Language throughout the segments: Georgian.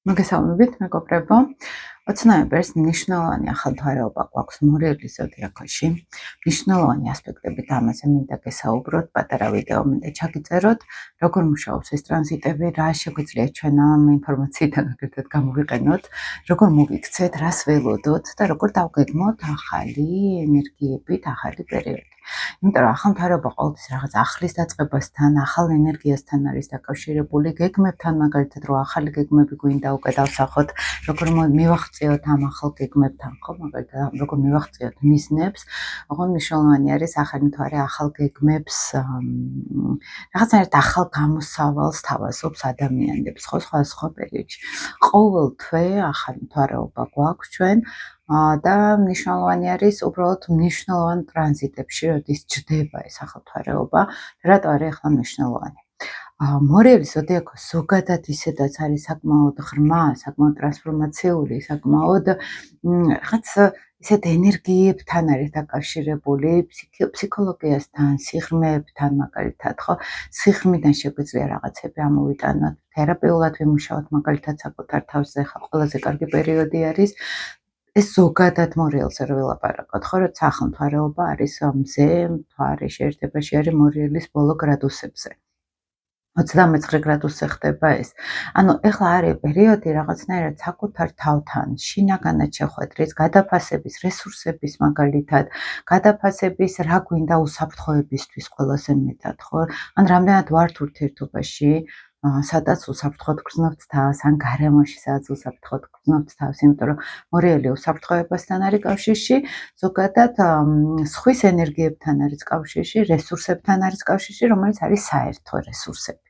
მოგესალმებით, მეგობრებო. ოცნებებს მნიშვნელოვანი ახალთვარეობა გვაქვს მორიელის ზოდიაქოში. მნიშვნელოვანი ასპექტებით ამაზე მინდა გესაუბროთ, პატარა ვიდეო მინდა ჩაგიწეროთ, როგორ მუშაობს ეს ტრანზიტები, რა შეგვიძლია ჩვენ ამ ინფორმაციიდან ერთად გამოვიყენოთ, როგორ მოვიქცეთ, რას ველოდოთ და როგორ დავგეგმოთ ახალი ენერგიებით, ახალი პერიოდი. იმიტომ რომ ახალთვარეობა ყოველთვის რაღაც ახლის დაწყებასთან, ახალ ენერგიასთან არის დაკავშირებული, გეგმებთან მაგალითად რო ახალი გეგმები გვინდა უკვე დავსახოთ, როგორ მივახციოთ ამ ახალ გეგმებთან, ხო, მაგალითად როგორ მივახციოთ მიზნებს, ოღონდ მნიშვნელოვანი არის ახალი მთვარე ახალ გეგმებს რაღაცნაირად ახალ გამოსავალს თავაზობს ადამიანებს, ხო, სხვა პერიოდში. ყოველ თვე ახალი მთვარეობა გვაქვს ჩვენ და მნიშვნელოვანი არის უბრალოდ მნიშვნელოვან ტრანზიტებში, როდის ჯდება ეს ახალთვარეობა, რატო არის ახლა მნიშვნელოვანი. მორიელის ზოდიაქოს ზოგადად ისედაც არის საკმაოდ ღრმა, საკმაოდ ტრანსფორმაციული, საკმაოდ რაღაც ისეთ ენერგიებთან არის დაკავშირებული, ფსიქოლოგიასთან, სიღრმეებთან მაგალითად, ხო? სიღრმიდან შეგვიძლია რაღაცები ამოვიტანოთ, თერაპიულად ვიმუშაოთ მაგალითად საკუთარ თავზე, ხა ყველაზე კარგი პერიოდი არის ეს ზოგადად მორიელზე რო ველაპარაკოთ, ხო, როცა ახალთვარეობა არის მზე, მთვარე შეერთებაში არის მორიელის ბოლო გრადუსებზე. 29 გრადუსზე ხდება ეს. ანუ ეხლა არის პერიოდი რაღაცნაირად საკუთარ თავთან, შინაგანად შეხვედრის, გადაფასების, რესურსების მაგალითად, გადაფასების რა გვინდა უსაფრთხოებისთვის ყველაზე მეტად, ხო? ან რამდენად ვართ ურთიერთობაში, სადაც უსაფრთხოდ გრძნობთ თავს, ან გარემოში, სადაც უსაფრთხოდ გრძნობთ თავს, იმიტომ რომ მორიელი უსაფრთხოებასთან არის კავშირში, ზოგადად სხვის ენერგიებთან არის კავშირში, რესურსებთან არის კავშირში, რომელიც არის საერთო რესურსები.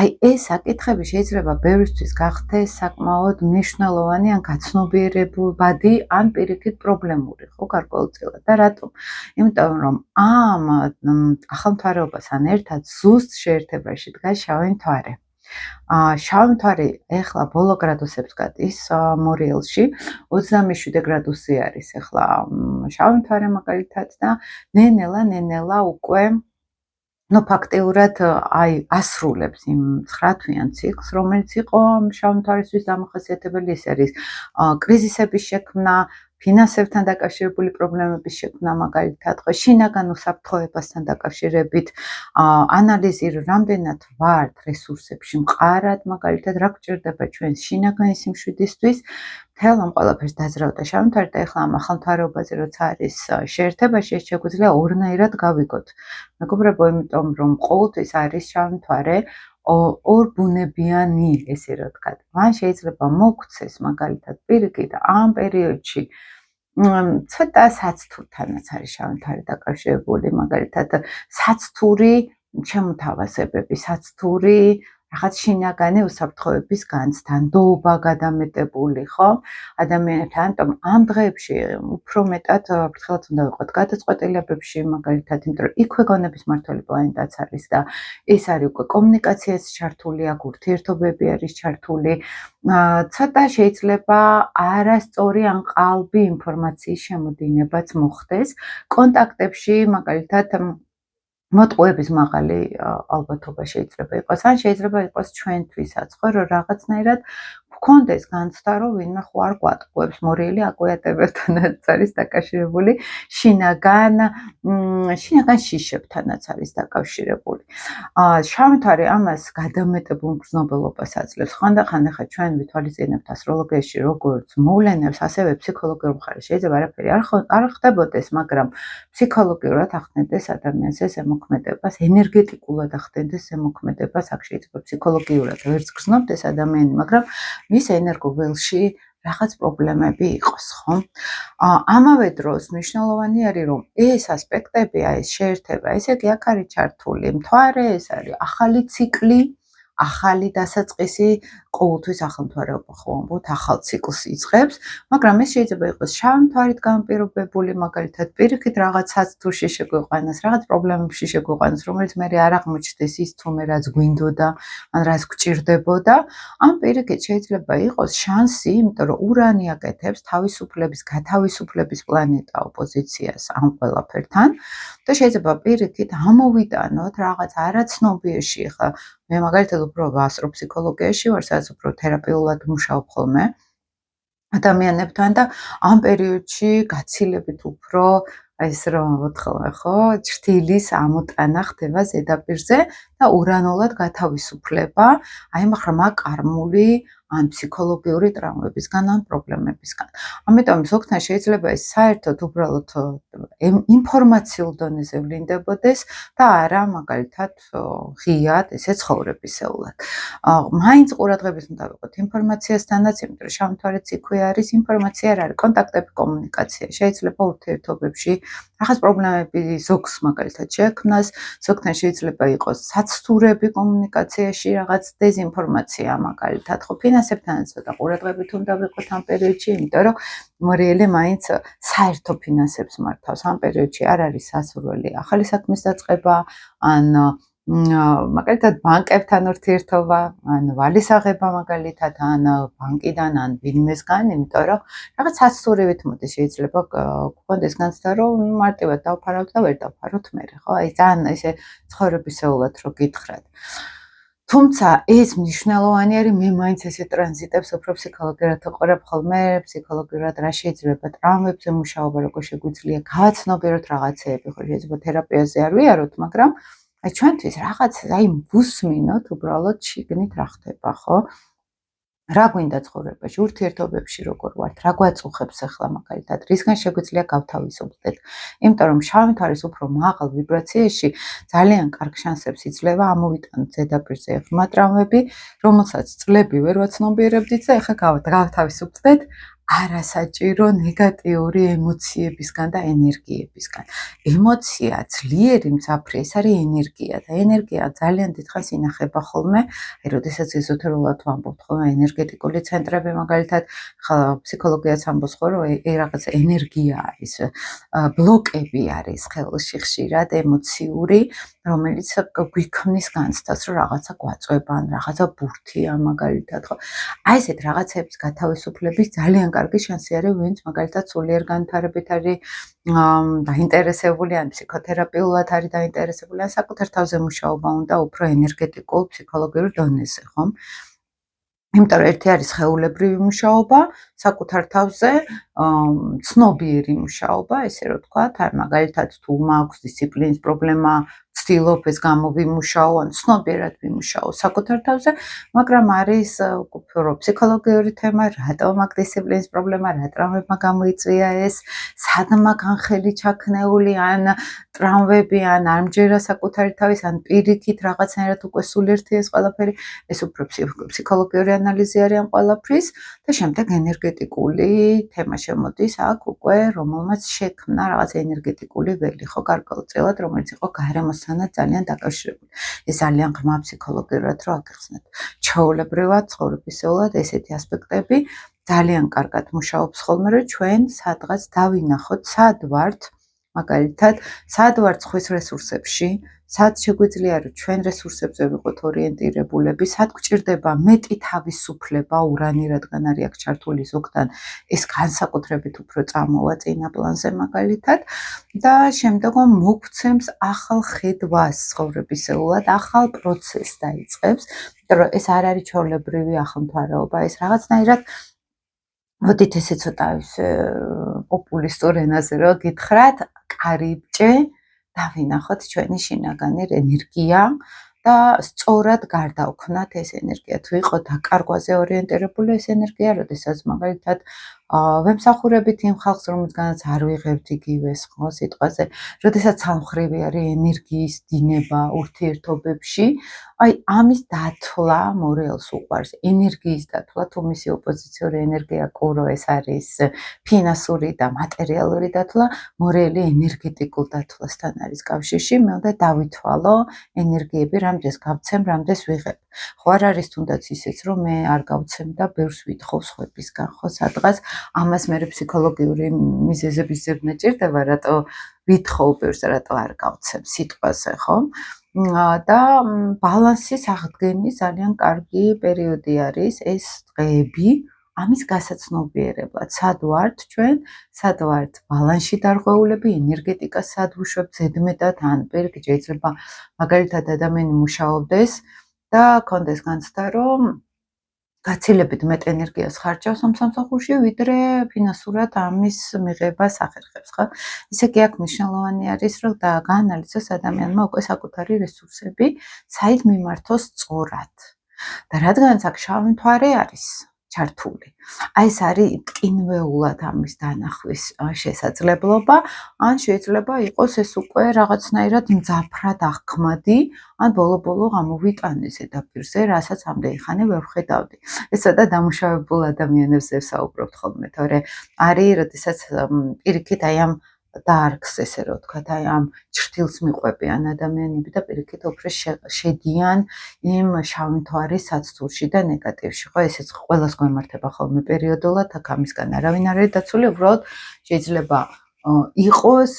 აი ეს საკითხები შეიძლება ბევრისთვის გახდეს საკმაოდ მნიშვნელოვანი ან გაცნობიერებადი ან პირიქით პრობლემური, ხო, გარკვეულწილად. და რატომ? იმიტომ რომ ამ ახალთვარეობასთან ერთად ზუსტ შეერთებაში დგას შავი მთვარე. შავი მთვარე ეხლა ბოლო გრადუსებს გადის მორიელში, 27 გრადუსი არის ეხლა შავი მთვარე მაგალითად და ნელა უკვე ფაქტიურად აი ასრულებს იმ 9 თვიან ციკლს, რომელიც იყო შავი მთვარისთვის დამახასიათებელი, ეს არის კრიზისების შექმნა, ფინანსებთან დაკავშირებული პრობლემების შექმნა მაგალითად, ხო, შინაგან უსაფრთხოებასთან დაკავშირებით ანალიზი, რამდენად ვართ რესურსებში მყარად, მაგალითად, რა გვჭირდება ჩვენ შინაგანი სიმშვიდისთვის, მთელ ამ ყველაფერს დაზრავდა შავი მთვარე და ეხლა ამ ახალთვარეობაზე როცა არის შეერთებაში, ეს შეგვიძლია ორნაირად გავიგოთ. მეგობრებო, იმიტომ რომ ყოველთვის არის შავი მთვარე ორბუნებიანი, ესე რა ვთქვათ. მან შეიძლება მოგცეს მაგალითად პირიქით ამ პერიოდში ცოტა საცთურთანაც არის შავი მთვარე დაკავშირებული, მაგალითად საცთური შემოთავაზებები, საცთური რაღაც შინაგანი უსაფრთხოების განცდა, ნდობა გადამეტებული, ხო? ადამიანებთან, ამიტომ ამ დღეებში უფრო მეტად ფრთხილად უნდა ვიყოთ გადაწყვეტილებებში, მაგალითად, იმიტომ რომ იქვე გონების მმართველი პლანეტაც არის და ეს არის უკვე კომუნიკაციას ჩართული, აქ ურთიერთობები არის ჩართული. ცოტა შეიძლება არასწორი ან ყალბი ინფორმაციის შემოდინებაც მოხდეს კონტაქტებში, მაგალითად მოტყუების მაღალი ალბათობა შეიძლება იყოს, ან შეიძლება იყოს ჩვენთვისაც, ხო, რომ რაღაცნაირად გვქონდეს განცდა, რომ ვინმე ხო არ გვატყუებს, მორიელი აკვიატებებთანაც არის დაკავშირებული, შინაგან შიშებთანაც არის დაკავშირებული. შავი მთვარე ამას გადამეტებულ მგრძნობელობას აძლევს. ხანდახან ახლა ჩვენ ვითვალისწინებთ ასტროლოგიაში როგორც მოვლენებს, ასევე ფსიქოლოგიურ მხარეს. შეიძლება არაფერი არ ხდებოდეს, მაგრამ ფსიქოლოგიურად ახდენდეს ადამიანს ეს ზემოქმედებას, ენერგეტიკულად ახდენდეს ზემოქმედებას, აქ შეიძლება ფსიქოლოგიურად ვერც გრძნობდეს ადამიანი, მაგრამ მის ენერგოველში რაღაც პრობლემები იყოს, ხო? ამავე დროს მნიშვნელოვანი არის, რომ ეს ასპექტები, ეს შეერთება, ესე იგი აქ არის ჩართული მთვარე, ეს არის ახალი ციკლი, ახალი დასაწყისი, ყოველთვის ახალთვარეობა ხო ამბობთ, ახალ ციკლს იწყებს, მაგრამ ეს შეიძლება იყოს შავი მთვარით განპირობებული, მაგალითად, პირიქით რაღაც საცთურში შეგვიყვანოს, რაღაც პრობლემებში შეგვიყვანოს, რომელიც მე არ აღმოჩნდეს ის თუმე რაც გვინდოდა, ან რაც გვჭირდებოდა, ან პირიქით შეიძლება იყოს შანსი, იმიტომ რომ ურანი აკეთებს თავისუფლების, გათავისუფლების პლანეტა ოპოზიციას ამ ყველაფერთან და შეიძლება პირიქით ამოვიტანოთ რაღაც არაცნობიერში, ხა მე მაგალითად უფრო ვასწრობ ფსიქოლოგიაში ვარ, სადაც უფრო თერაპიულად მუშაობ ხოლმე ადამიანებთან და ამ პერიოდში გაცილებით უფრო ეს რომ ვთხოვე ხო, ჭრთილის ამოტანა ხდება ზედაპირზე და ურანულად გათავისუფლება აი ამ ხრმა კარმული ან ფსიქოლოგიური ტრაუმებისგან ან პრობლემებისგან. ამიტომ ზოგთან შეიძლება ეს საერთოდ უბრალოდ ინფორმაციულ დონეზე ვლინდებოდეს და არა მაგალითად ღიად ესე ცხოვრებისეულად. მაინც ყურადღებით უნდა ვიყოთ ინფორმაციასთანაც, იმიტომ რომ შავ-მთვარე ციქვე არის, ინფორმაცია არ არის, კონტაქტები, კომუნიკაცია. შეიძლება ურთიერთობებში რაღაც პრობლემები ზოგს მაგალითად შეექმნას, ზოგთან შეიძლება იყოს საცდურები კომუნიკაციაში, რაღაც დეზინფორმაცია მაგალითად, ხო, ფინანსებთანაც ცოტა ყურადღებით უნდა ვიყოთ ამ პერიოდში, იმიტომ რომ მორიელი მაინც საერთო ფინანსებს მართავს. ამ პერიოდში არ არის სასურველი ახალი საქმის დაწყება, ან მაგალითად ბანკებთან ურთიერთობა, ან ვალის აღება მაგალითად, ან ბანკიდან, ან ვინმესგან, იმიტომ რომ რაღაც საცდურივით მოდი შეიძლება გქონდეს განცდა, რომ მარტივად დავფარავთ და ვერ დავფაროთ მერე, ხო? აი ძალიან ესე ცხოვრებისეულად რო გითხრათ. თუმცა ეს მნიშვნელოვანი არის, მე მაინც ესე ტრანზიტებს უფრო ფსიქოლოგიურად ვყურებ ხოლმე, ფსიქოლოგიურად რა შეიძლება ტრაუმებზე მუშაობა, როგორ შეგვიძლია გავაცნობიეროთ რაღაცეები, ხო, შეიძლება თერაპიაზე არ ვიაროთ, მაგრამ აი ჩვენთვის რაღაც აი ვუსმინოთ უბრალოდ შიგნით რა ხდება, ხო? რა გვინდა ცხოვრებაში, ურთიერთობებში როგორ ვართ, რა გვაწუხებს ახლა მაგალითად, რისგან შეგვიძლია გავთავისუფლდეთ. იმიტომ რომ შავი მთვარის უფრო მაღალ ვიბრაციაში ძალიან კარგ შანსებს იძლევა ამოვიტანოთ ზედაპირზე ღრმა ტრაუმები, რომელსაც წლები ვერ ვაცნობიერებდით და ეხლა გავთავისუფლდეთ არასაჭირო ნეგატიური ემოციებისგან და ენერგიებისგან. ემოცია ძლიერი მძაფრი, ეს არის ენერგია და ენერგია ძალიან დიდხანს ინახება ხოლმე, აი როდესაც ეზოთერულად ვამბობთ ხოლმე ენერგეტიკული ცენტრები მაგალითად, ხა ფსიქოლოგიაც ამბობს ხო, რომ რაღაც ენერგია არის, ბლოკები არის ხელში ხშირად ემოციური, რომელიც გვიქმნის განცდას, რომ რაღაცა გვაწვება ან რაღაცა ბურთია მაგალითად, ხო? აი ესეთ რაღაცების გათავისუფლების ძალიან კარგი შანსი არის, ვინც მაგალითად სულიერ განვითარებით არის დაინტერესებული, ან ფსიქოთერაპიულად არის დაინტერესებული, ან საკუთარ თავზე მუშაობა უნდა უფრო ენერგეტიკულ, ფსიქოლოგიურ დონეზე, ხო? იმიტომ რომ ერთი არის სხეულებრივი მუშაობა, საკუთარ თავზე ცნობიერი მუშაობა, ესე რომ ვთქვათ, აი მაგალითად თუ მაქვს დისციპლინის პრობლემა, ვცდილობ ეს გამოვიმუშაო, ან ცნობიერად ვიმუშაო საკუთარ თავზე, მაგრამ არის უფრო ფსიქოლოგიური თემა, რატომ აქ დისციპლინის პრობლემა, რა ტრაუმებმა გამოიწვია ეს, სად მაგ ხელი ჩაქნეული, ან ტრაუმები, ან არ მჯერა საკუთარი თავის, ან პირიქით რაღაცნაირად უკვე სულერთია ეს ყველაფერი, ეს უფრო ფსიქოლოგიური ანალიზი არის ამ ყველაფრის და შემდეგ ენერგეტიკული თემა შემოდის აქ უკვე, რომელმაც შექმნა რაღაც ენერგეტიკული ველი, ხო, გარკვეულწილად, რომელიც იყო გარემოსთანაც ძალიან დაკავშირებული. ეს ძალიან ღრმა ფსიქოლოგიურად რო აგეხსნათ. ჩვეულებრივად ცხოვრებისეულად ესეთი ასპექტები ძალიან კარგად მუშაობს ხოლმე, რომ ჩვენ სადღაც დავინახოთ, სად ვართ, მაგალითად, სად ვართ ხვის რესურსებში, სად შეგვიძლია რომ ჩვენ რესურსებზე ვიყოთ ორიენტირებულები, სად გვჭირდება მეტი თავისუფლება, ურანი, რადგან არის აქ ჩართული ზოგთან, ეს განსაკუთრებით უფრო წამოვა წინა პლანზე მაგალითად და შემდეგ მოგცემს ახალ ხედვას ცხოვრებისეულად, ახალ პროცესს დაიწყებს, იმიტომ რომ ეს არ არის ჩვეულებრივი ახალმთვარეობა, ეს რაღაცნაირად მოდით ესე ცოტა პოპულისტურ ენაზე რო გითხრათ, კარიბჭე დავინახოთ ჩვენი შინაგანი ენერგია და სწორად გარდავქმნათ ეს ენერგია. თუ იყო დაკარგვაზე ორიენტირებული ეს ენერგია, როდესაც მაგალითად ვემსახურებით იმ ხალხს, რომელთანაც არ ვიღებთ იგივეს ხო სიტყვაზე, როდესაც სამხრივი არის ენერგიის დინება ურთიერთობებში, აი ამის დათვლა მორიელს უყვარს, ენერგიის დათვლა, თუ მისი ოპოზიციური ენერგია კურო ეს არის ფინანსური და მატერიალური დათვლა, მორიელი ენერგეტიკულ დათვლასთან არის კავშირში, მე უნდა დავითვალო ენერგიები, რამდენს გავცემ, რამდენს ვიღებ. ხო არ არის თუნდაც ისიც, რომ მე არ გავცემ და ბევრს ვითხოვ სხვებისგან, ხო, სადღაც ამას მე ფსიქოლოგიური მიზეზების ზებნა ჭირდება, რატო ვითხოვ ბევრს, რატო არ გავცემ სიტყვაზე, ხო? და ბალანსის აღდგენის ძალიან კარგი პერიოდი არის ეს დღეები, ამის გასაცნობიერებლად, სად ვართ ჩვენ, სად ვართ ბალანსში დარღვეულები, ენერგეტიკა სად ვუშვებთ ზედმეტად, ან პირიქით შეიძლება მაგალითად ადამიანი მუშაობდეს და კონდეს განცდა, რომ გაცილებით მეტ ენერგიას ხარჯავს ამ სამსახურში, ვიდრე ფინანსურად ამის მიღებას ახერხებს, ხო? ისე კი აქ მნიშვნელოვანი არის, რომ გაანალიზოს ადამიანმა უკვე საკუთარი რესურსები, საით მიმართოს სწორად. და რადგანაც აქ შავი მთვარე არის ჩართული, აი ეს არის ტკინვეულად ამის დანახვის შესაძლებლობა, ან შეიძლება იყოს ეს უკვე რაღაცნაირად მძაფრად აღქმადი, ან ბოლო-ბოლო გამოვიტანე ზედაპირზე, რასაც ამდენი ხანი ვერ ვხედავდი. ეს ცოტა დამუშავებულ ადამიანებს ვსაუბრობთ ხოლმე, თორე არის, როდესაც პირიქით აი ამ darks, ესე რომ ვთქვათ, აი ამ ჩრდილს მიყვებიან ადამიანები და პირიქით უფრო შედიან იმ შავი მთვარის საცდურში და ნეგატივში, ხო, ესეც ყველას გვემართება ხოლმე პერიოდულად, აქ ამისგან არავინ არ არის დაცული, უბრალოდ შეიძლება იყოს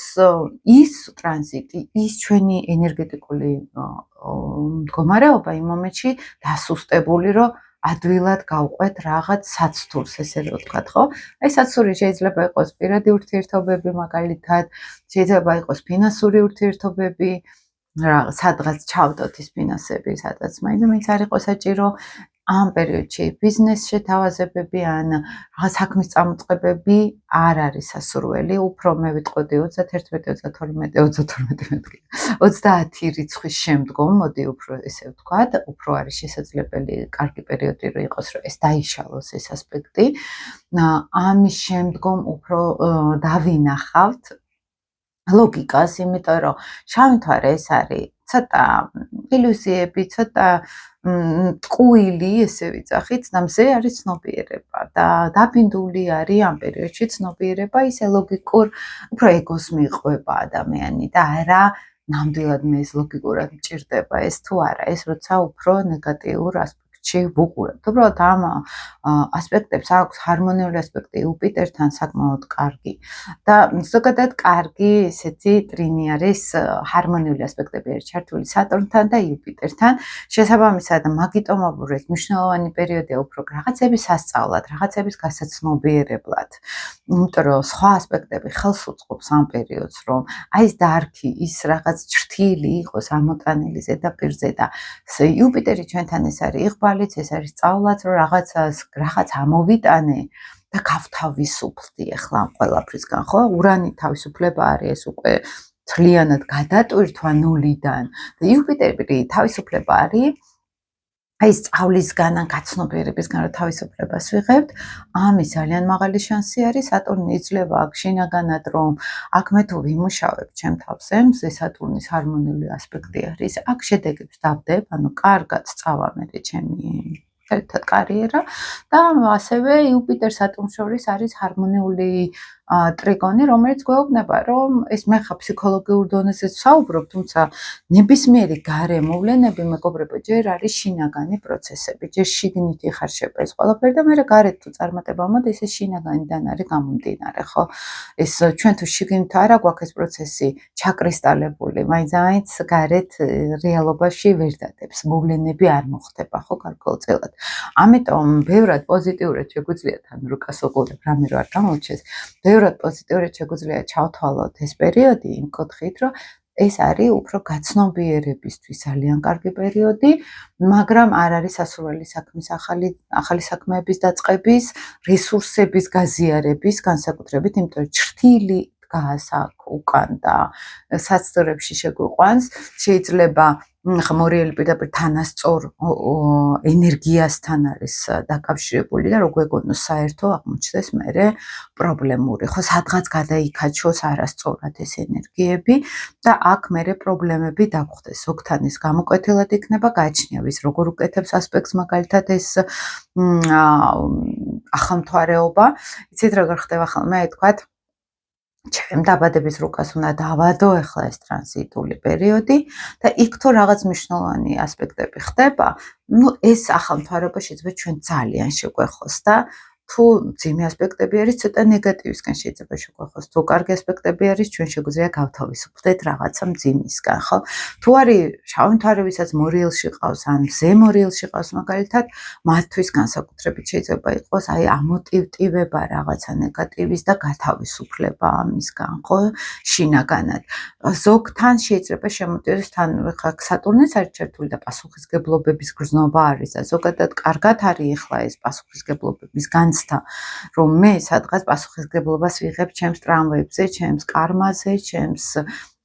ის ტრანზიტი, ის ჩვენი ენერგეტიკული მდგომარეობა იმ მომენტში დასუსტებული, რომ ადვილად გავყვეთ რაღაც საცდურს, ესე რომ ვთქვათ, ხო? აი საცდური შეიძლება იყოს პირადი ურთიერთობები, მაგალითად, შეიძლება იყოს ფინანსური ურთიერთობები, სადღაც ჩავდოთ ის ფინანსები, სადღაც მაინც არ იყოს საჭირო. ამ პერიოდში ბიზნეს შეთავაზებები ან რაღაც საქმის წამოწყებები არ არის სასურველი, უფრო მე ვიტყოდი 31, 32, 32 30 რიცხვის შემდგომ, მოდი უფრო ესე ვთქვათ, უფრო არის შესაძლებელი კარგი პერიოდი რომ იყოს, რომ ეს დაიშალოს ეს ასპექტი. ამის შემდგომ უფრო დავინახავთ ლოგიკას, იმიტომ რომ შავი მთვარე ეს არის ცოტა ილუზიები, ცოტა ტყუილი, ესე ვიძახით, და მზე არის ცნობიერება და დაბინდული არის ამ პერიოდში ცნობიერება, ისე ლოგიკურ, უფრო ეგოს მიყვება ადამიანი და არა ნამდვილად მე ეს ლოგიკურად მჭირდება ეს თუ არა, ეს როცა უფრო ნეგატიურ ასპექტში ვუყურებთ. უბრალოდ ამ ასპექტებს აქვს ჰარმონიული ასპექტი იუპიტერთან საკმაოდ კარგი და ზოგადად კარგი ესეთი ტრინი არის, ჰარმონიული ასპექტები არის ჩართული სატურნთან და იუპიტერთან. შესაბამისად, მაგიტომაბურ ეს მნიშვნელოვანი პერიოდია უფრო რაღაცების სასწავლად, რაღაცების გასაცნობიერებლად. იმიტომ რომ სხვა ასპექტები ხელს უწყობს ამ პერიოდს, რომ აი ეს დარქი, ის რაღაც ჭრთილი იყოს ამოტანილი ზედაპირზე და იუპიტერი ჩვენთან ეს არის იყვალიც, ეს არის სწავლაც, რომ რაღაც ამოვიტანე და გავთავისუფლდი ახლა ამ ყველაფრისგან, ხო? ურანი თავისუფლება არის, ეს უკვე თლიანად გადატვირთვა ნულიდან და იუპიტერი თავისუფლება არის აი სწავლისგან ან გაცნობიერებისგან რომ თავისუფლებას ვიღებთ, ამის ძალიან მაღალი შანსი არის, სატურნი იძლევა აქ შინაგანად, რომ აქ მე თუ ვიმუშავებ ჩემ თავზე, მზე სატურნის ჰარმონიული ასპექტი არის, აქ შედეგებს დავდებ, ანუ კარგად სწავა მე ჩემი ერთად კარიერა და ასევე იუპიტერ სატურნს შორის არის ჰარმონიული ტრიგონი, რომელიც გვეუბნება, რომ ეს მე ხა ფსიქოლოგიურ დონეზე ვსაუბრობ, თუმცა ნებისმიერი გარე მოვლენები, მეგობრებო, ჯერ არის შინაგანი პროცესები, ჯერ შიგნით იხარშება ეს ყველაფერი და მერე გარეთ თუ წარმატება მოდის, ეს შინაგანიდან არის გამომდინარე, ხო? ეს ჩვენ თუ შიგნით არა გვაქვს ეს პროცესი ჩაკრისტალებული, მაინც გარეთ რეალობაში ვერ დადებს, მოვლენები არ მოხდება, ხო, გარკვეულწილად. ამიტომ ბევრად პოზიტიურად შეგვიძლია თან რუკას უყურებ, რამე რო არ გამორჩეს. ბევრად პოზიტიურად შეგვიძლია ჩავთვალოთ ეს პერიოდი იმ კუთხით, რომ ეს არის უფრო გაცნობიერებისთვის ძალიან კარგი პერიოდი, მაგრამ არ არის სასურველი საქმის ახალი საქმეების დაწყების, რესურსების გაზიარების განსაკუთრებით, იმიტომ რომ ჭრთილი დგას აქ უკან და საცდურებში შეგვიყვანს, შეიძლება მორიელი პირდაპირ თანასწორ ენერგიასთან არის დაკავშირებული და რო გვეგონოს საერთო აღმოჩნდეს მერე პრობლემური, ხო, სადღაც გადაიქაჩოს არასწორად ეს ენერგიები და აქ მერე პრობლემები დაგხვდეს. ზოგთან ის გამოკვეთილად იქნება, გააჩნია ვის როგორ უკეთებს ასპექტს, მაგალითად ეს ახალმთვარეობა. იცით როგორ ხდება ხოლმე, აი თქვათ ჩემ დაბადების რუკას უნდა დავადო ახლა ეს ტრანზიტული პერიოდი და იქ თუ რაღაც მნიშვნელოვანი ასპექტები ხდება, ეს ახალმთვარეობა შეიძლება ჩვენ ძალიან შეგვეხოს და თუ ძიმე ასპექტები არის ცოტა ნეგატივისგან შეიძლება შეგვახოს, თუ კარგი ასპექტები არის ჩვენ შეგვიძლია გავთავისუფლდეთ რაღაცა მძიმისგან, ხო? თუ არის შავი მთვარე, ვისაც მორიელში ყავს, ან ზემო რიელში ყავს მაგალითად, მათთვის განსაკუთრებით შეიძლება იყოს აი ამოტივტივება რაღაცა ნეგატივის და გათავისუფლება ამისგან, ხო? შინაგანად. ზოგთან შეიძლება შემოტიოს თან ხა სატურნიც არის ჩართული და პასუხისგებლობების გრძნობა არის და ზოგადად კარგად არის ახლა ეს პასუხისგებლობების განცდა, რომ მე სადღაც პასუხისგებლობას ვიღებ ჩემს ტრამვებზე, ჩემს კარმაზე, ჩემს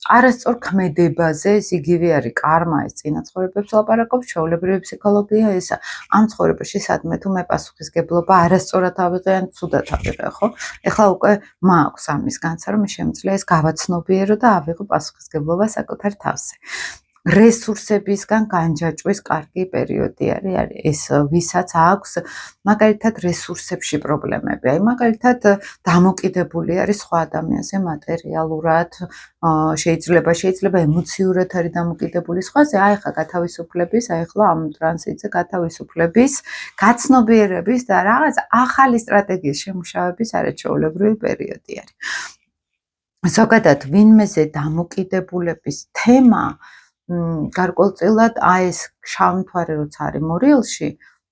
არასწორ ქმედებაზე, ეს იგივე არის კარმა, ეს წინა ცხოვრებებს ლაპარაკობს, ჩვეულებრივი ფსიქოლოგია ესა. ამ ცხოვრებაში სადმე თუ მე პასუხისგებლობა არასწორად ავიღე ან ცუდად ავიღე, ხო? ეხლა უკვე მაქვს ამის განცდა, რომ შემიძლია ეს გავაცნობიერო და ავიღო პასუხისგებლობა საკუთარ თავზე. რესურსებისგან განჯაჭვის კარგი პერიოდი არის ეს ვისაც აქვს მაგალითად რესურსებში პრობლემები. აი მაგალითად დამოკიდებული არის სხვა ადამიანზე მატერიალურად, შეიძლება ემოციურად არის დამოკიდებული სხვაზე. აი ხა გათავისუფლების, აი ხლა ამ ტრანზიტზე გათავისუფლების, გაცნობიერების და რაღაც ახალი სტრატეგიის შემუშავების არაჩვეულებრივი პერიოდი არის. ზოგადად ვინმეზე დამოკიდებულების თემა გარკვეულწილად აი ეს შავი მთვარე როცა არის მორიელში,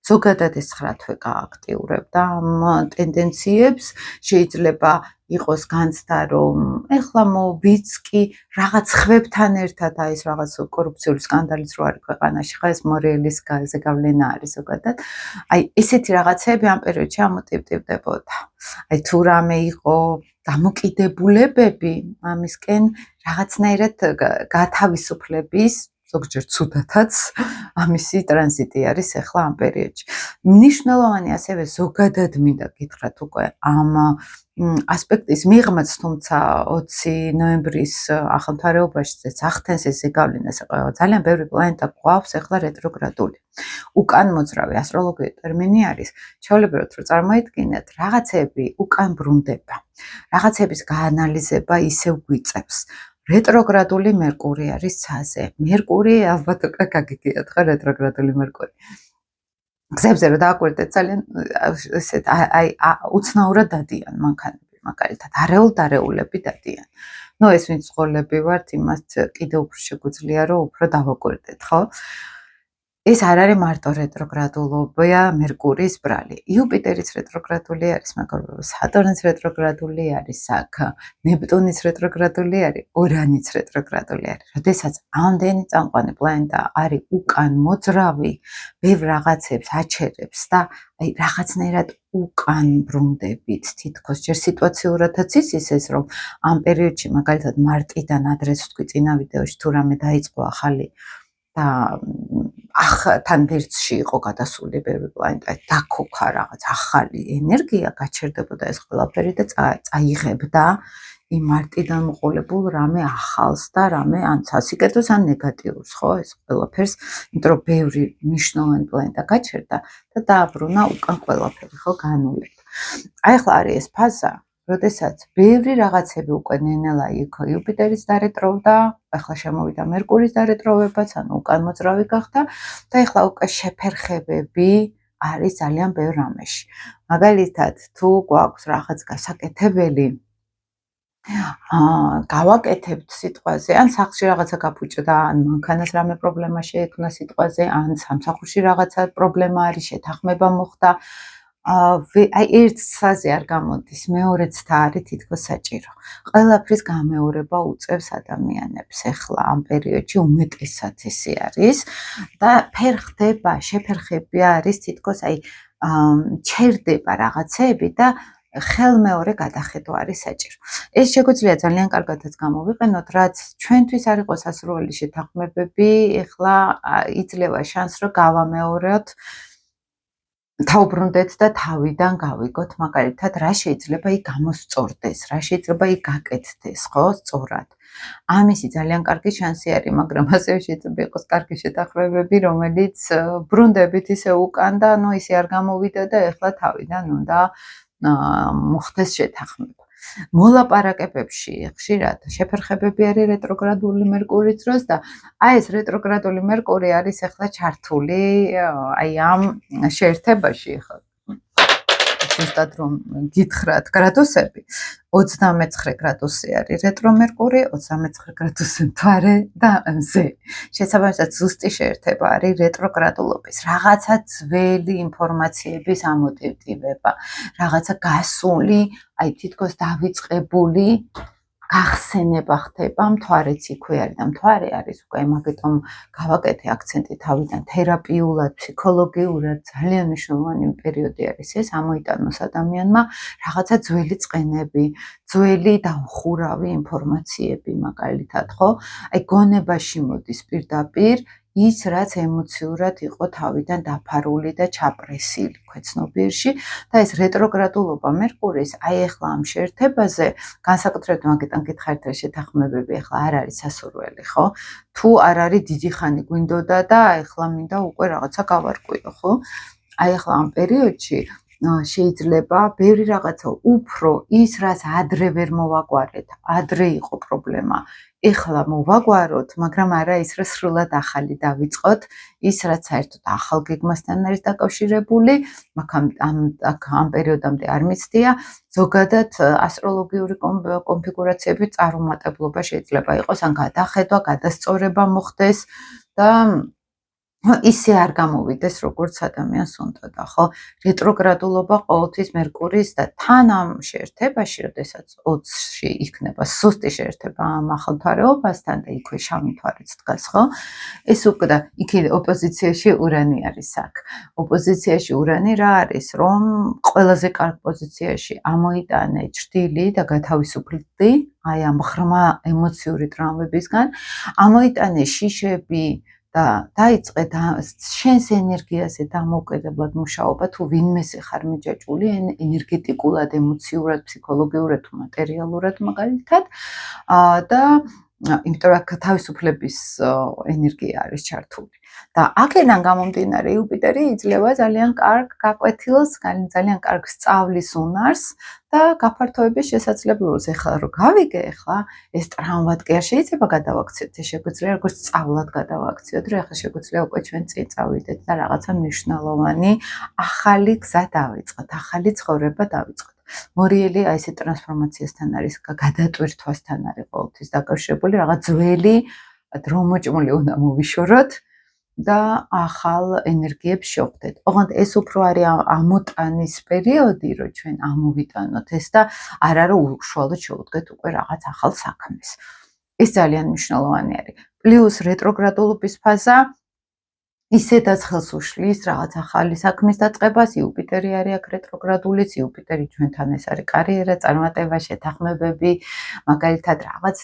ზოგადად ეს 9 თვე გააქტიურებდა ამ ტენდენციებს, შეიძლება იყოს განცდა, რომ ეხლა ვიც კი რაღაც ხვებთან ერთად აი ეს რაღაც კორუფციული სკანდალიც რო არის ქვეყანაში, ხა ეს მორიელის გაზეგავლენა არის ზოგადად. აი ესეთი რაღაცები ამ პერიოდში ამოტივტივდებოდა. აი თუ რამე იყო დამოკიდებულებები ამისკენ რაღაცნაირად გათავისუფლების ზოგჯერ ცუდათაც ამისი ტრანზიტი არის ახლა ამ პერიოდში. მნიშვნელოვანი ასევე ზოგადად მინდა გითხრათ უკვე ამ ასპექტის მიღმაც, თუმცა 20 ნოემბრის ახალთვარეობაშიც ახდენს ეს ზეგავლენა, ძალიან ბევრი პლანეტა გვაქვს ახლა რეტროგრადული. უკან მოძრავი ასტროლოგიური ტერმინი არის, ჩვეულებრივად რო წარმოიდგინეთ, რაღაცები უკან ბრუნდება. რაღაცების გაანალიზება ისევ გვიწევს. რეტროგრადული მერკური არის ცაზე. მერკური ალბათ უკვე გაგიგიათ ხო რეტროგრადული მერკური. გზებზე რომ დააკვირდეთ ძალიან ესეთ აი უცნაურად დადიან მანქანები მაგალითად არეულები დადიან. ნუ ეს ვინც ცხოვრები ვართ, იმას კიდევ უფრო შეგვიძლია რომ უფრო დავაკვირდეთ, ხო? ეს არ არის მარტო რეტროგრადულობა მერკურის ბრალი. იუპიტერიც რეტროგრადული არის, მეგობრებო, სატურნიც რეტროგრადული არის, აქ ნეპტუნიც რეტროგრადული არის, ურანიც რეტროგრადული არის. როდესაც ამდენი წამყვანი პლანეტა არის უკან მოძრავი, ბევრ რაღაცებს აჩერებს და აი რაღაცნაირად უკან ბრუნდებით, თითქოს ჯერ სიტუაციურადაც ის ეს რომ ამ პერიოდში მაგალითად მარტიდან ადრეც ვთქვი წინა ვიდეოში თუ რამე დაიწყო ახალი და თან ვერცში იყო გადასული ბევრი პლანეტა, დაქოქა რაღაც ახალი ენერგია, გაჩერდებოდა ეს ყველაფერი და წაიღებდა იმ მარტიდან მოყოლებულ რამე ახალს და რამე ან სასიკეთოს ან ნეგატიურს, ხო, ეს ყველაფერს, იმიტომ რომ ბევრი მნიშვნელოვანი პლანეტა გაჩერდა და დააბრუნა უკან ყველაფერი, ხო, განულებდა. აი ახლა არის ეს ფაზა, როდესაც ბევრი რაღაცები უკვე ნენელა იქ იუპიტერის დარეტროვდა, ახლა შემოვიდა მერკურის დარეტროვებაც, ანუ უკან მოძრავი გახდა და ახლა უკვე შეფერხებები არის ძალიან ბევრ რამეში. მაგალითად, თუ გვაქვს რაღაც გასაკეთებელი, გავაკეთებთ სიტყვაზე, ან სახლში რაღაცა გაფუჭდა, ან მანქანას რამე პრობლემა შეექმნა სიტყვაზე, ან სამსახურში რაღაცა პრობლემა არის, შეთანხმება მოხდა. აი ერთ ცაზე არ გამოდის, მეორეც და არის თითქოს საჭირო. ყველაფრის გამეორება უწევს ადამიანებს ახლა ამ პერიოდში უმეტესად ესე არის და ფერხდება, შეფერხები არის თითქოს აი ჩერდება რაღაცები და ხელმეორე გადახედვა არის საჭირო. ეს შეგვიძლია ძალიან კარგადაც გამოვიყენოთ, რაც ჩვენთვის არ იყოს ასრული შეთანხმებები, ახლა იძლევა შანსს რომ გავამეოროთ თავბრუნდეთ და თავიდან გავიგოთ მაგალითად რა შეიძლება იქ გამოსწორდეს, რა შეიძლება იქ გაკეთდეს, ხო, სწორად. ამისი ძალიან კარგი შანსი არის, მაგრამ ასევე შეიძლება იყოს კარგი შეთანხმებები, რომელიც ბრუნდებით ისე უკან და ნუ ისე არ გამოვიდა და ეხლა თავიდან უნდა მოხდეს შეთანხმება. მოლაპარაკებებში ხშირად შეფერხებები არის რეტროგრადული მერკურის დროს და აი ეს რეტროგრადული მერკური არის ახლა ჩართული აი ამ შეერთებაში ხა ზუსტად რომ გითხრათ გრადუსები, 29 გრადუსი არის რეტრო მერკური, 29 გრადუსი მთვარე და მზე. შესაბამისად ზუსტი შეერთება არის რეტროგრადულობის. რაღაცა ძველი ინფორმაციების ამოტივტივება, რაღაცა გასული, აი თითქოს დავიწყებული გახსენება ხდება, მთვარეც იქვე არის და მთვარე არის უკვე მაგიტომ გავაკეთე აქცენტი თავიდან თერაპიულად, ფსიქოლოგიურად ძალიან მნიშვნელოვანი პერიოდი არის ეს ამოიტანოს ადამიანმა რაღაცა ძველი წყენები, ძველი და უხურავი ინფორმაციები მაგალითად, ხო? აი გონებაში მოდის პირდაპირ ის რაც ემოციურად იყო თავიდან დაფარული და ჩაპრესილი ქვეცნობიერში და ეს რეტროგრადულობა მერკურის აი ახლა ამ შეერთებაზე განსაკუთრებით მაგიტან გითხარით რა შეთანხმებები ახლა არ არის სასურველი ხო თუ არ არის დიდი ხანი გვინდოდა და ახლა მინდა უკვე რაღაცა გავარკვიო ხო აი ახლა ამ პერიოდში შეიძლება ბევრი რაღაცა უფრო ის რაც ადრე ვერ მოვაგვარეთ ადრე იყო პრობლემა ეხლა მოვაგვაროთ, მაგრამ არა ის, რა სრულად ახალი დავიწყოთ, ის რაც საერთოდ ახალ გეგმასთან არის დაკავშირებული, მაგრამ ამ პერიოდამდე არ მიცდია, ზოგადად ასტროლოგიური კონფიგურაციები წარუმატებლობა შეიძლება იყოს, ან გადახედვა, გადასწორება მოხდეს და ისე არ გამოვიდეს როგორც ადამიანს უნდოდა, ხო? რეტროგრადულობა ყოველთვის მერკურის და თან ამ შეერთებაში, როდესაც 20-ში იქნება სუსტი შეერთება ამ ახალ მთვარეობასთან და იქვე შავი მთვარეც დგას, ხო? ეს უკვე და იქ ოპოზიციაში ურანი არის აქ. ოპოზიციაში ურანი რა არის, რომ ყველაზე კარგ პოზიციაში ამოიტანე ჭრილი და გათავისუფლდი, აი ამ ღრმა ემოციური ტრამვებისგან, ამოიტანე შიშები და დაიწყე შენს ენერგიაზე დამოუკიდებლად მუშაობა თუ ვინმესე ხარ მიჯაჭვული ენერგეტიკულად, ემოციურად, ფსიქოლოგიურად თუ მატერიალურად მაგალითად და იმიტომ რომ თავისუფლების ენერგია არის ჩართული. და აქედან გამომდინარე იუპიტერი იძლევა ძალიან კარგ გაკვეთილს, ძალიან კარგ სწავლის უნარს და გაფართოების შესაძლებლობას. ეხლა რომ გავიგე, ეხლა ეს ტრამვად კი არ შეიძლება გადავაქციოთ, ეს შეგვიძლია როგორც სწავლად გადავაქციოთ, რომ ეხლა შეგვიძლია უკვე ჩვენ წინ წავიდეთ და რაღაცა მნიშვნელოვანი ახალი გზა დავიწყოთ, ახალი ცხოვრება დავიწყოთ. მორიელი აი ეს ტრანსფორმაციასთან არის, გადატვირთვასთან არის ყოველთვის დაკავშირებული, რაღაც ძველი დრომოჭმული უნდა მოვიშოროთ და ახალ ენერგიებს შევხვდეთ. ოღონდ ეს უფრო არის ამოტანის პერიოდი, რომ ჩვენ ამოვიტანოთ ეს და არა რომ უშუალოდ შევუდგეთ უკვე რაღაც ახალ საქმეს. ეს ძალიან მნიშვნელოვანი არის. პლუს რეტროგრადულობის ფაზა ისედაც ხელს უშლის რაღაც ახალი საქმის დაწყებას, იუპიტერი არის აქ რეტროგრადულიც, იუპიტერი ჩვენთან ეს არის კარიერა, წარმატება, შეთანხმებები, მაგალითად რაღაც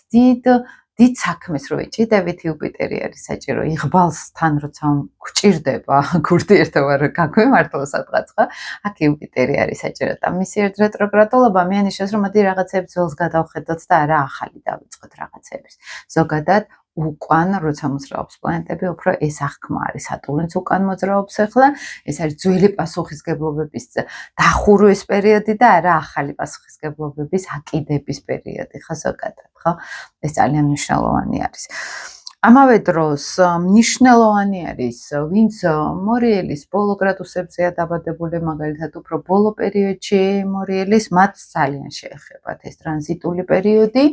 დიდ საქმეს რო ეჭიდებით, იუპიტერი არის საჭირო, იღბალსთან როცა გვჭირდება, გურდიერთობა რო გაგვემართო სადღაც, ხო? აქ იუპიტერი არის საჭირო და მისი რეტროგრადულობა მეანიშნავს, რომ მოდი რაღაცებს ძველს გადავხედოთ და არა ახალი დავიწყოთ რაღაცების. ზოგადად უკან როცა მოძრაობს პლანეტები, უფრო ეს აღქმა არის. სატურნიც უკან მოძრაობს ახლა, ეს არის ძველი პასუხისგებლობების დახურვის პერიოდი და არა ახალი პასუხისგებლობების აკიდების პერიოდი, ხო ზოგადად, ხო? ეს ძალიან მნიშვნელოვანი არის. ამავე დროს მნიშვნელოვანი არის, ვინც მორიელის ბოლო გრადუსებზეა დაბადებული, მაგალითად უფრო ბოლო პერიოდში მორიელის, მათ ძალიან შეეხებათ ეს ტრანზიტული პერიოდი.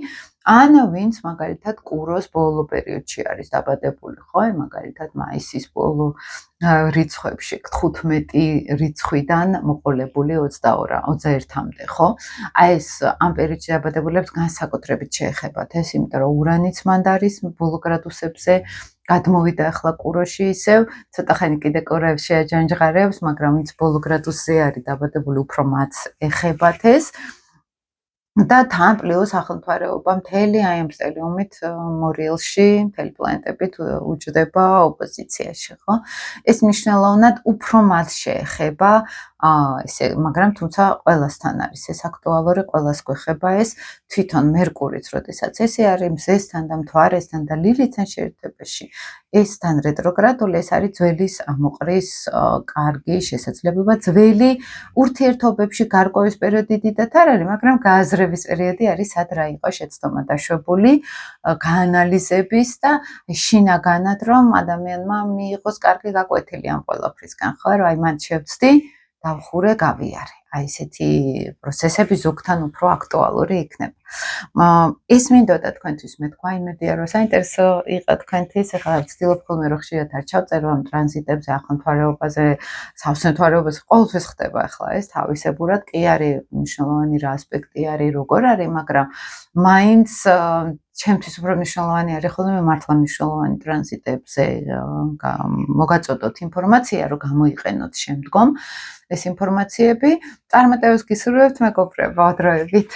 ან ვინც მაგალითად კუროს ბოლო პერიოდში არის დაბადებული, ხო? მაგალითად მაისის ბოლო რიცხვებში 15 რიცხვიდან მოყოლებული 21-მდე, ხო? აი ეს ამ პერიოდში დაბადებულებს განსაკუთრებით შეეხებათ ეს, იმიტომ რომ ურანიც მანდ არის ბოლო გრადუსებზე გადმოვიდა ახლა კუროში ისევ, ცოტა ხანი კიდე კურებს შეაჯანჯღარებს, მაგრამ ვინც ბოლო გრადუსზე არის დაბადებული, უფრო მათ ეხებათ ეს. და თან პლუს ახალთვარეობა მთელი აი ამ სტელიუმით მორიელში, მთელი პლანეტებით უჯდება ოპოზიციაში, ხო? ეს მნიშვნელოვნად უფრო მათ შეეხება, ესე, მაგრამ თუმცა ყველასთან არის ეს აქტუალური, ყველას გვეხება ეს, თვითონ მერკურიც, როდესაც ესე არის მზესთან და მთვარესთან და ლილითთან შეერთებაში, ესთან რეტროგრადული, ეს არის ძველის ამოყრის კარგი შესაძლებლობა, ძველი ურთიერთობებში გარკვევის პერიოდი დიდად არ არის, მაგრამ გააზრების პერიოდი არის, სად რა იყო შეცდომა დაშვებული, გაანალიზების და შინაგანად რომ ადამიანმა მიიღოს კარგი გაკვეთილი ამ ყველაფრისგან, ხო, რომ აი მან შევცდი, დავხურე, გავიარე. აი ესეთი პროცესები ზოგთან უფრო აქტუალური იქნება. ეს მინდოდა თქვენთვის მეთქვა, იმედია რომ საინტერესო იყო თქვენთვის. ახლა ვცდილობ ხოლმე რომ ხშირად არ ჩავწერო ამ ტრანზიტებზე, ახლომთვარეობაზე, სავსემთვარეობაზე, ყოველთვის ხდება ახლა ეს თავისებურად, კი არის მნიშვნელოვანი რა ასპექტი არის, როგორ არის, მაგრამ მაინც ჩემთვის უფრო მნიშვნელოვანი არის ხოლმე მართლა მნიშვნელოვანი ტრანზიტებზე მოგაწოდოთ ინფორმაცია, რომ გამოიყენოთ შემდგომ ეს ინფორმაციები. წარმატებას გისურვებთ, მეგობრებო, დროებით.